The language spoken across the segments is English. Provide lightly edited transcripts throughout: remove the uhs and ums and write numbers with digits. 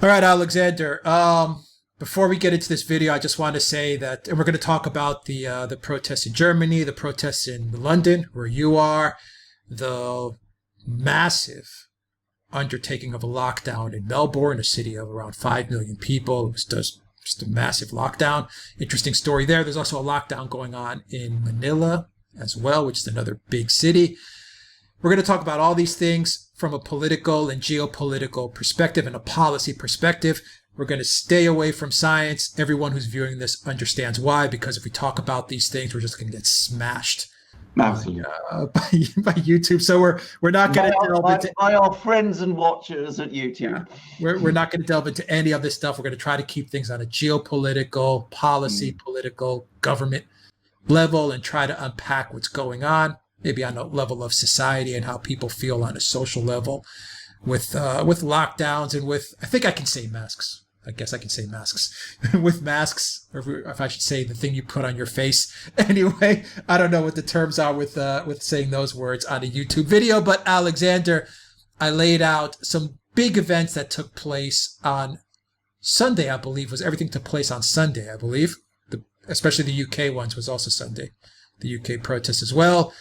All right, Alexander. Before we get into this video, I just want to say that, and we're going to talk about the protests in Germany, the protests in London, where you are, the massive undertaking of a lockdown in Melbourne, a city of around 5 million people. It was just a massive lockdown. Interesting story there. There's also a lockdown going on in Manila as well, which is another big city. We're going to talk about all these things from a political and geopolitical perspective and a policy perspective. We're going to stay away from science. Everyone who's viewing this understands why, because if we talk about these things, we're just going to get smashed by YouTube. So we're not going to delve into by our friends and watchers at YouTube. Yeah, we're not going to delve into any of this stuff. We're going to try to keep things on a geopolitical, policy, political, government level and try to unpack what's going on, maybe on a level of society and how people feel on a social level with lockdowns and with, I think I can say masks. I guess I can say masks. With masks, or if I should say the thing you put on your face. Anyway, I don't know what the terms are with saying those words on a YouTube video. But Alexander, I laid out some big events that took place on Sunday, I believe. Everything took place on Sunday, I believe. Especially the UK ones was also Sunday. The UK protests as well.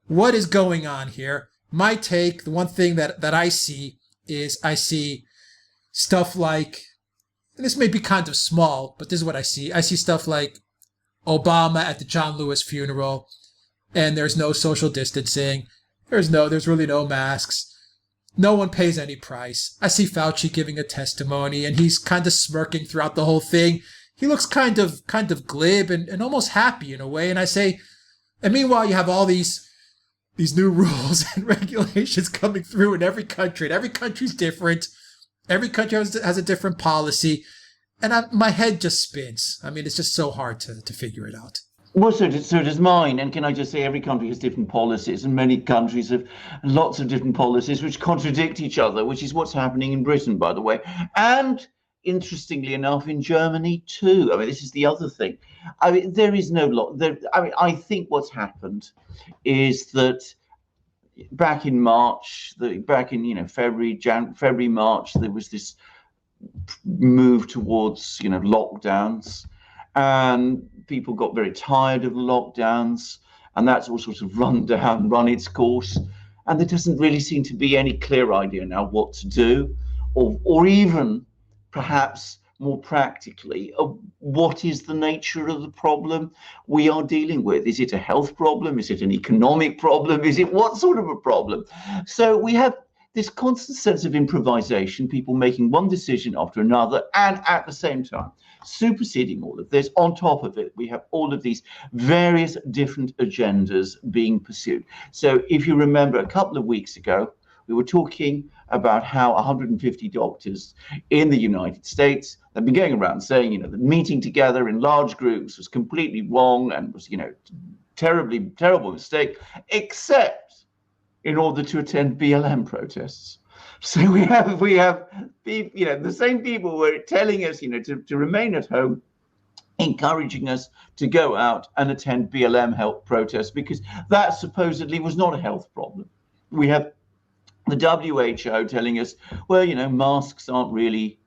What is going on here? My take, the one thing that I see is I see stuff like, and this may be kind of small, but this is what I see. I see stuff like Obama at the John Lewis funeral, and there's no social distancing. There's really no masks. No one pays any price. I see Fauci giving a testimony, and he's kind of smirking throughout the whole thing. He looks kind of glib and almost happy in a way. And I say, and meanwhile, you have all these new rules and regulations coming through in every country, and every country's different. Every country has a different policy, and my head just spins. I mean, it's just so hard to figure it out. Well, so does mine. And can I just say, every country has different policies, and many countries have lots of different policies which contradict each other, which is what's happening in Britain, by the way. And interestingly enough, in Germany too. I mean, this is the other thing. I mean, there is no law. I think what's happened is that back in March, February, March, there was this move towards, lockdowns, and people got very tired of lockdowns, and that's all sort of run its course. And there doesn't really seem to be any clear idea now what to do, or even perhaps more practically, what is the nature of the problem we are dealing with? Is it a health problem? Is it an economic problem? Is it what sort of a problem? So we have this constant sense of improvisation, people making one decision after another, and at the same time, superseding all of this, on top of it, we have all of these various different agendas being pursued. So if you remember a couple of weeks ago, we were talking about how 150 doctors in the United States have been going around saying, that meeting together in large groups was completely wrong and was, terrible mistake, except in order to attend BLM protests. So we have the same people were telling us, to remain at home, encouraging us to go out and attend BLM health protests, because that supposedly was not a health problem. We have the WHO telling us, well, masks aren't really,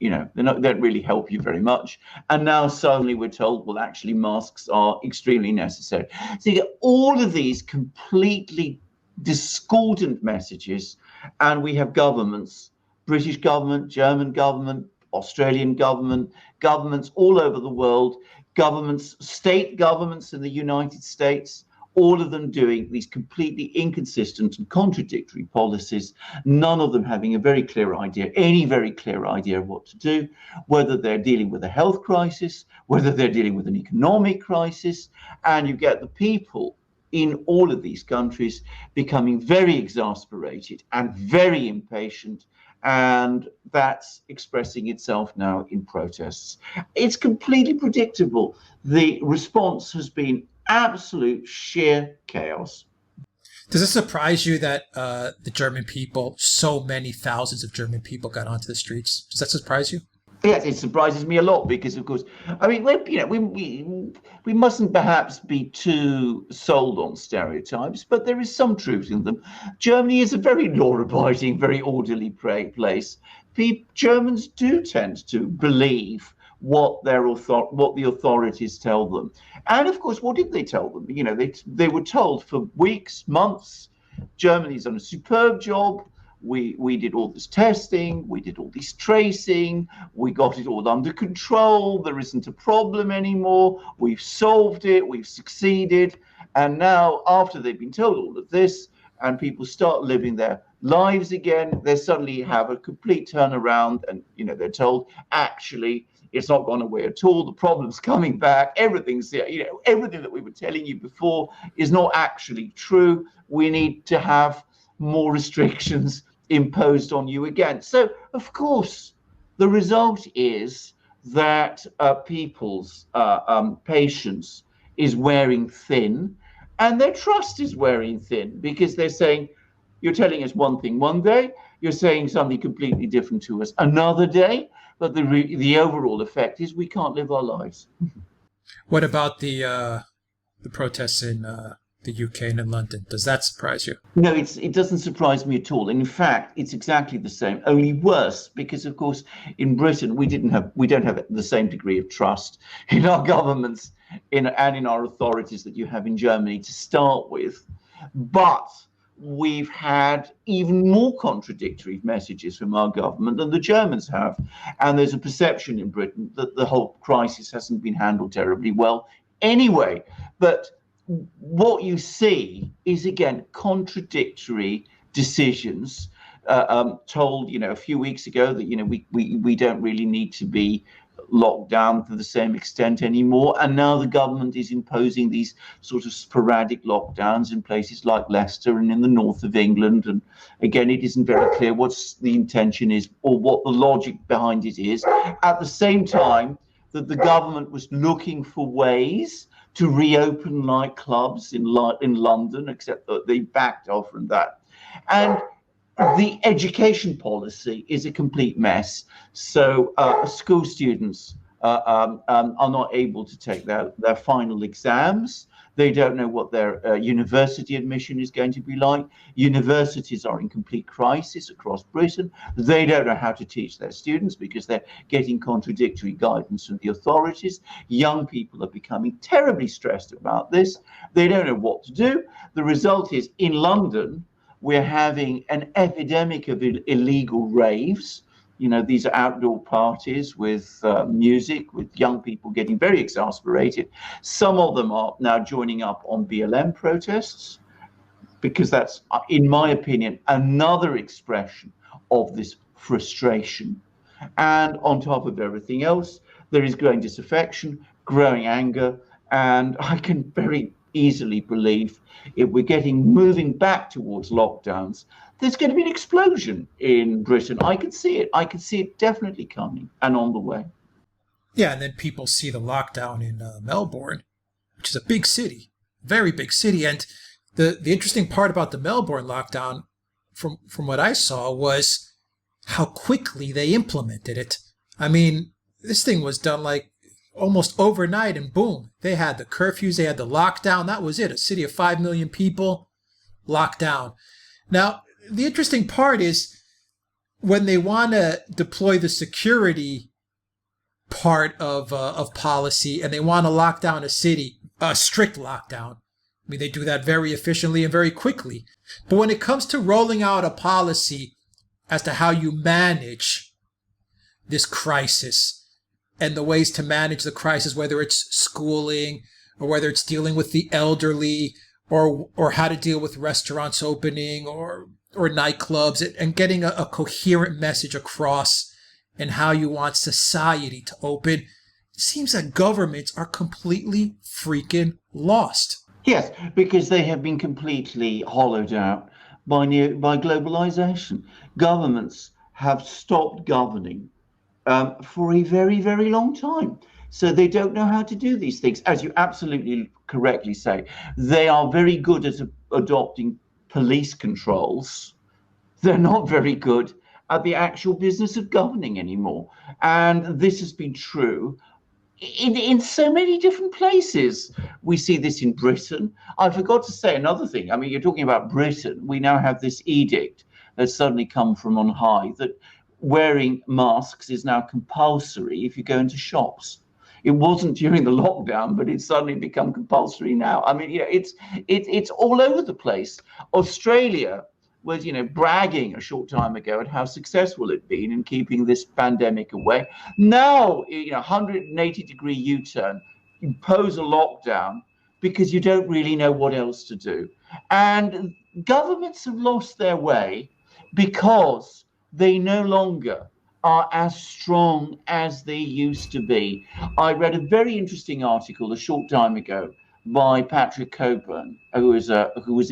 they don't really help you very much. And now suddenly we're told, well, actually masks are extremely necessary. So you get all of these completely discordant messages, and we have governments, British government, German government, Australian government, governments all over the world, governments, state governments in the United States, all of them doing these completely inconsistent and contradictory policies, none of them having any very clear idea of what to do, whether they're dealing with a health crisis, whether they're dealing with an economic crisis. And you get the people in all of these countries becoming very exasperated and very impatient, and that's expressing itself now in protests. It's completely predictable. The response has been absolute sheer chaos. Does it surprise you that the German people, so many thousands of German people got onto the streets? Does that surprise you? Yes, it surprises me a lot because, of course, I mean, we mustn't perhaps be too sold on stereotypes, but there is some truth in them. Germany is a very law-abiding, very orderly place. Germans do tend to believe what the authorities tell them. And of course, what did they tell them? They were told for weeks, months, Germany's done a superb job. We did all this testing, we did all this tracing, we got it all under control, there isn't a problem anymore, we've solved it, we've succeeded. And now, after they've been told all of this, and people start living their lives again, they suddenly have a complete turnaround, and they're told, actually, it's not gone away at all, the problem's coming back, everything's there, everything that we were telling you before is not actually true. We need to have more restrictions imposed on you again. So, of course, the result is that people's patience is wearing thin, and their trust is wearing thin, because they're saying, you're telling us one thing one day, you're saying something completely different to us another day, but the overall effect is we can't live our lives. What about the protests in the UK and in London? Does that surprise you? No, it doesn't surprise me at all. In fact, it's exactly the same, only worse, because of course in Britain we don't have the same degree of trust in our governments and in our authorities that you have in Germany to start with. But we've had even more contradictory messages from our government than the Germans have. And there's a perception in Britain that the whole crisis hasn't been handled terribly well anyway. But what you see is, again, contradictory decisions told, a few weeks ago that, we don't really need to be locked down to the same extent anymore. And now the government is imposing these sort of sporadic lockdowns in places like Leicester and in the north of England. And again, it isn't very clear what the intention is or what the logic behind it is. At the same time that the government was looking for ways to reopen nightclubs in London, except that they backed off from that. And the education policy is a complete mess. So school students are not able to take their final exams. They don't know what their university admission is going to be like. Universities are in complete crisis across Britain. They don't know how to teach their students because they're getting contradictory guidance from the authorities. Young people are becoming terribly stressed about this. They don't know what to do. The result is, in London, we're having an epidemic of illegal raves. These are outdoor parties with music, with young people getting very exasperated. Some of them are now joining up on BLM protests, because that's, in my opinion, another expression of this frustration. And on top of everything else, there is growing disaffection, growing anger, and I can very easily believe if we're moving back towards lockdowns, there's going to be an explosion in Britain. I can see it. I can see it definitely coming and on the way. Yeah, and then people see the lockdown in Melbourne, which is a big city, very big city. And the interesting part about the Melbourne lockdown, from what I saw, was how quickly they implemented it. I mean, this thing was done like almost overnight, and boom, they had the curfews, they had the lockdown. That was it. A city of 5 million people locked down. Now, the interesting part is when they want to deploy the security part of policy and they want to lock down a city, a strict lockdown. I mean, they do that very efficiently and very quickly. But when it comes to rolling out a policy as to how you manage this crisis, and the ways to manage the crisis, whether it's schooling or whether it's dealing with the elderly or how to deal with restaurants opening or nightclubs, and getting a coherent message across and how you want society to open, it seems that governments are completely freaking lost. Yes, because they have been completely hollowed out by globalization. Governments have stopped governing for a very, very long time. So they don't know how to do these things. As you absolutely correctly say, they are very good at adopting police controls. They're not very good at the actual business of governing anymore. And this has been true in so many different places. We see this in Britain. I forgot to say another thing. I mean, you're talking about Britain. We now have this edict that's suddenly come from on high that wearing masks is now compulsory if you go into shops. It wasn't during the lockdown, but it's suddenly become compulsory now. I mean, it's all over the place. Australia was, bragging a short time ago at how successful it'd been in keeping this pandemic away. Now, 180-degree U-turn, impose a lockdown because you don't really know what else to do. And governments have lost their way because they no longer are as strong as they used to be. I read a very interesting article a short time ago by Patrick Cockburn, who was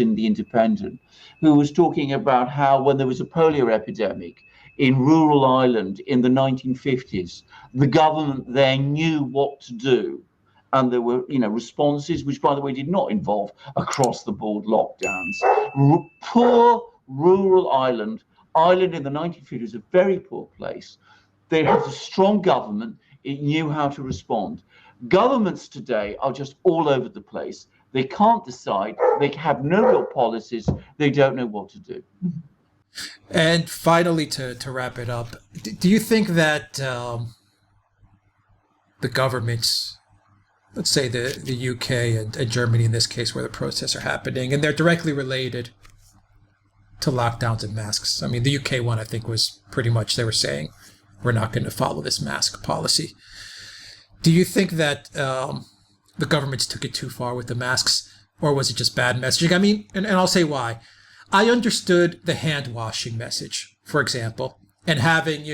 in The Independent, who was talking about how when there was a polio epidemic in rural Ireland in the 1950s, the government there knew what to do. And there were, responses, which, by the way, did not involve across-the-board lockdowns. Poor rural Ireland in the 1950s was a very poor place. They had a strong government. It knew how to respond. Governments today are just all over the place. They can't decide. They have no real policies. They don't know what to do. And finally, to wrap it up, do you think that the governments, let's say the UK and Germany in this case, where the protests are happening, and they're directly related to lockdowns and masks. I mean, the UK one, I think, was pretty much, they were saying, we're not going to follow this mask policy. Do you think that the governments took it too far with the masks, or was it just bad messaging? I mean, and I'll say why. I understood the hand washing message, for example, and having,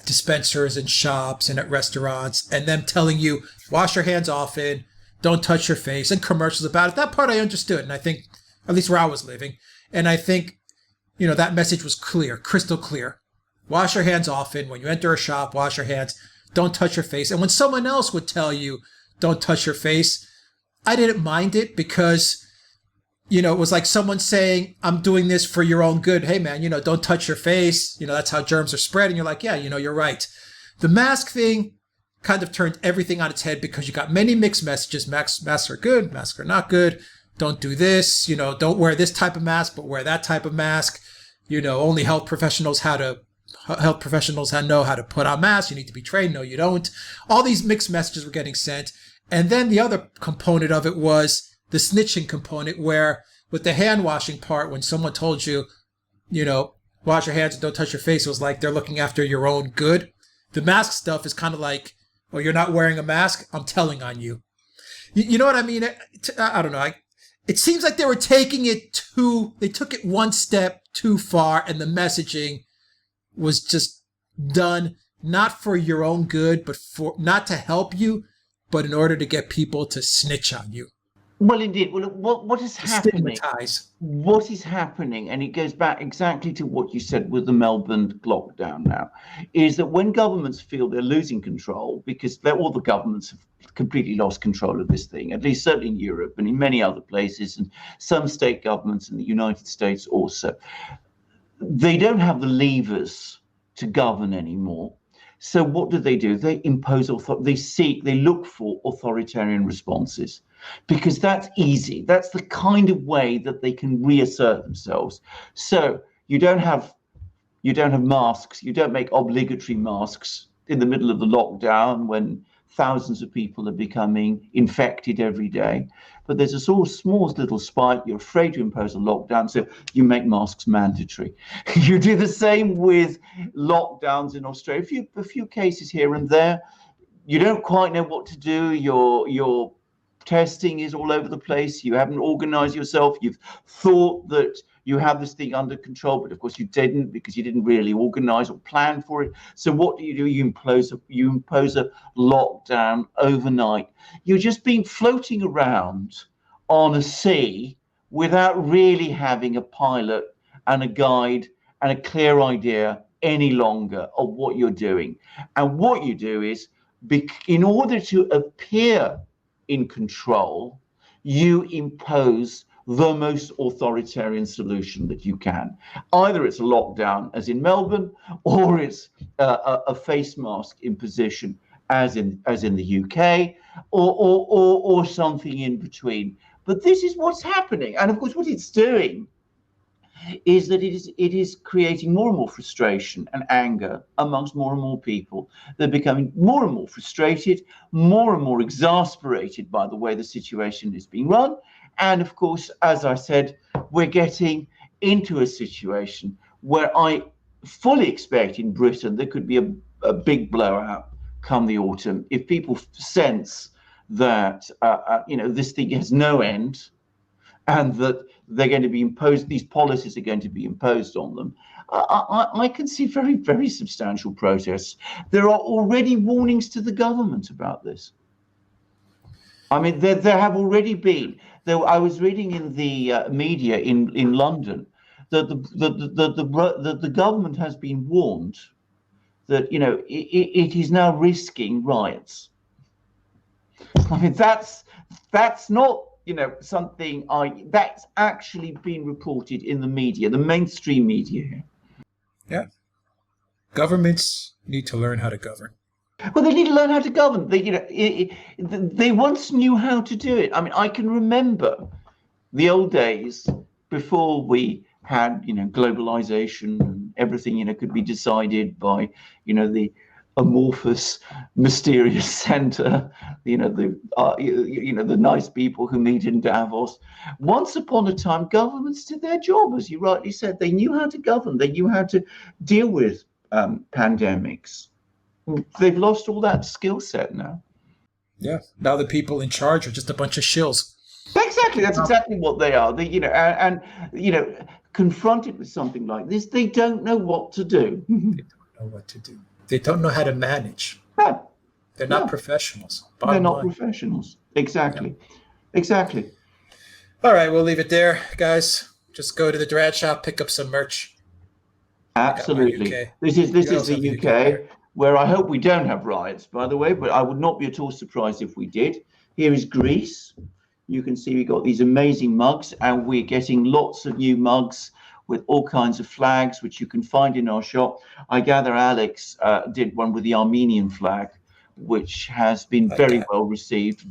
dispensers in shops and at restaurants, and them telling you, wash your hands often, don't touch your face, and commercials about it. That part I understood, and I think, at least where I was living, and I think, that message was clear, crystal clear. Wash your hands often. When you enter a shop, wash your hands. Don't touch your face. And when someone else would tell you, don't touch your face, I didn't mind it because, it was like someone saying, I'm doing this for your own good. Hey, man, don't touch your face. That's how germs are spread. And you're like, yeah, you're right. The mask thing kind of turned everything on its head because you got many mixed messages. Masks are good. Masks are not good. Don't do this, don't wear this type of mask, but wear that type of mask. Only health professionals know how to put on masks. You need to be trained. No, you don't. All these mixed messages were getting sent. And then the other component of it was the snitching component, where with the hand washing part, when someone told you, wash your hands and don't touch your face, it was like they're looking after your own good. The mask stuff is kind of like, well, you're not wearing a mask, I'm telling on you. You know what I mean? I don't know. It seems like they were they took it one step too far, and the messaging was just done not for your own good, but not to help you, but in order to get people to snitch on you. Well, indeed. Well, what is happening? Stigmatize. What is happening, and it goes back exactly to what you said with the Melbourne lockdown now, is that when governments feel they're losing control, because all the governments have completely lost control of this thing, at least certainly in Europe and in many other places, and some state governments in the United States also, they don't have the levers to govern anymore. So what do? They impose they look for authoritarian responses, because that's easy. That's the kind of way that they can reassert themselves. So you don't have masks. You don't make obligatory masks in the middle of the lockdown when thousands of people are becoming infected every day. But there's a sort of small little spike. You're afraid to impose a lockdown, so you make masks mandatory. You do the same with lockdowns in Australia. A few cases here and there. You don't quite know what to do. Your testing is all over the place. You haven't organized yourself. You've thought that you have this thing under control, but of course you didn't, because you didn't really organize or plan for it. So what do? You impose a lockdown overnight. You're just floating around on a sea without really having a pilot and a guide and a clear idea any longer of what you're doing. And what you do is, in order to appear in control, you impose the most authoritarian solution that you can. Either it's a lockdown, as in Melbourne, or it's a face mask imposition, as in the UK, or something in between. But this is what's happening, and of course, what it's doing is that it is creating more and more frustration and anger amongst more and more people. They're becoming more and more frustrated, more and more exasperated by the way the situation is being run. And of course, as I said, we're getting into a situation where I fully expect in Britain there could be a big blowout come the autumn if people sense that this thing has no end, and that they're going to be imposed, these policies are going to be imposed on them. I can see very, very substantial protests. There are already warnings to the government about this. I mean, there have already been. I was reading in the media in London that the government has been warned that it is now risking riots. I mean, that's not something that's actually been reported in the media, the mainstream media here. Yeah. Governments need to learn how to govern. Well, they need to learn how to govern. They once knew how to do it. I mean, I can remember the old days before we had, globalization, and everything, could be decided by, the amorphous, mysterious center, the nice people who meet in Davos. Once upon a time, governments did their job, as you rightly said. They knew how to govern. They knew how to deal with pandemics. They've lost all that skill set now. Yeah. Now the people in charge are just a bunch of shills. Exactly. That's exactly what they are. They, confronted with something like this, they don't know what to do. They don't know what to do. They don't know how to manage. No. They're not professionals. They're not professionals. Exactly. Yeah. Exactly. All right, we'll leave it there, guys. Just go to the Duran shop, pick up some merch. Absolutely. This is the UK, where I hope we don't have riots, by the way, but I would not be at all surprised if we did. Here is Greece. You can see we got these amazing mugs, and we're getting lots of new mugs with all kinds of flags, which you can find in our shop. I gather Alex did one with the Armenian flag, which has been very well received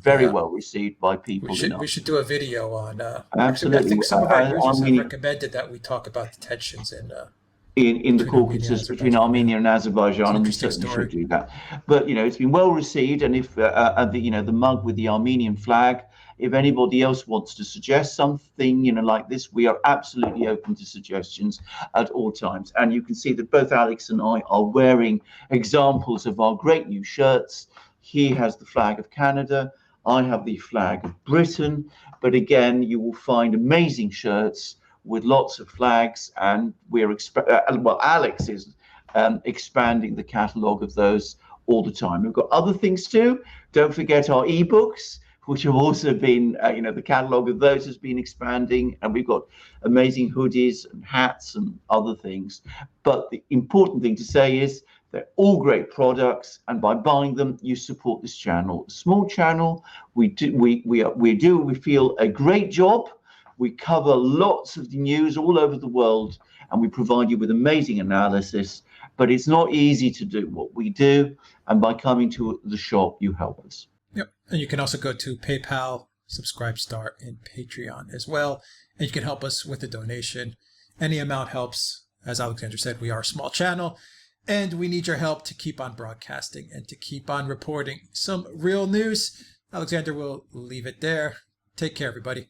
by people. We should do a video on. Absolutely. I think some of our users have recommended that we talk about the tensions in the Caucasus between Armenia and Azerbaijan, and we certainly should do that. But it's been well received, and if the mug with the Armenian flag. If anybody else wants to suggest something, like this, we are absolutely open to suggestions at all times. And you can see that both Alex and I are wearing examples of our great new shirts. He has the flag of Canada. I have the flag of Britain. But again, you will find amazing shirts with lots of flags. And Alex is expanding the catalogue of those all the time. We've got other things too. Don't forget our ebooks, which have also been, the catalogue of those has been expanding, and we've got amazing hoodies and hats and other things. But the important thing to say is they're all great products, and by buying them, you support this channel. A small channel, we feel a great job. We cover lots of the news all over the world, and we provide you with amazing analysis. But it's not easy to do what we do, and by coming to the shop, you help us. Yep. And you can also go to PayPal, Subscribestar, and Patreon as well. And you can help us with a donation. Any amount helps. As Alexander said, we are a small channel, and we need your help to keep on broadcasting and to keep on reporting some real news. Alexander will leave it there. Take care, everybody.